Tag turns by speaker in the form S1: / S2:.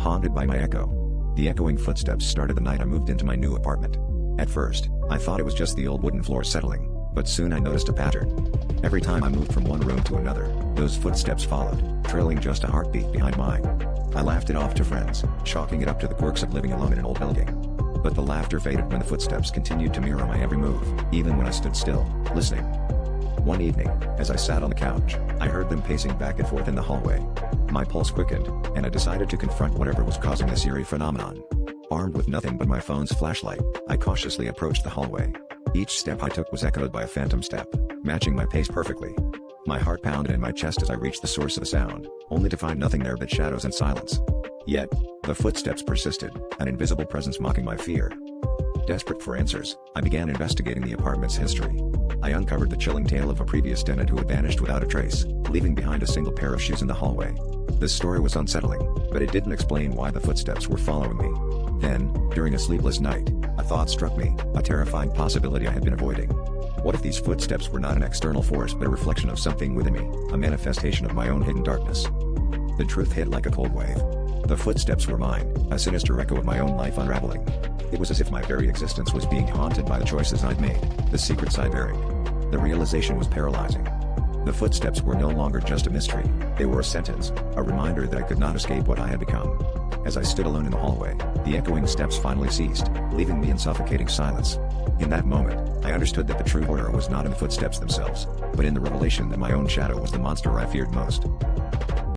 S1: haunted by my echo. The echoing footsteps started the night I moved into my new apartment. At first, I thought it was just the old wooden floor settling, but soon I noticed a pattern. Every time I moved from one room to another, those footsteps followed, trailing just a heartbeat behind mine. I laughed it off to friends, chalking it up to the quirks of living alone in an old building. But the laughter faded when the footsteps continued to mirror my every move, even when I stood still, listening. One evening, as I sat on the couch, I heard them pacing back and forth in the hallway. My pulse quickened, and I decided to confront whatever was causing this eerie phenomenon. Armed with nothing but my phone's flashlight, I cautiously approached the hallway. Each step I took was echoed by a phantom step, matching my pace perfectly. My heart pounded in my chest as I reached the source of the sound, only to find nothing there but shadows and silence. Yet, the footsteps persisted, an invisible presence mocking my fear. Desperate for answers, I began investigating the apartment's history. I uncovered the chilling tale of a previous tenant who had vanished without a trace, leaving behind a single pair of shoes in the hallway. This story was unsettling, but it didn't explain why the footsteps were following me. Then, during a sleepless night, a thought struck me, a terrifying possibility I had been avoiding. What if these footsteps were not an external force but a reflection of something within me, a manifestation of my own hidden darkness? The truth hit like a cold wave. The footsteps were mine, a sinister echo of my own life unraveling. It was as if my very existence was being haunted by the choices I'd made, the secrets I buried. The realization was paralyzing. The footsteps were no longer just a mystery, they were a sentence, a reminder that I could not escape what I had become. As I stood alone in the hallway, the echoing steps finally ceased, leaving me in suffocating silence. In that moment, I understood that the true horror was not in the footsteps themselves, but in the revelation that my own shadow was the monster I feared most.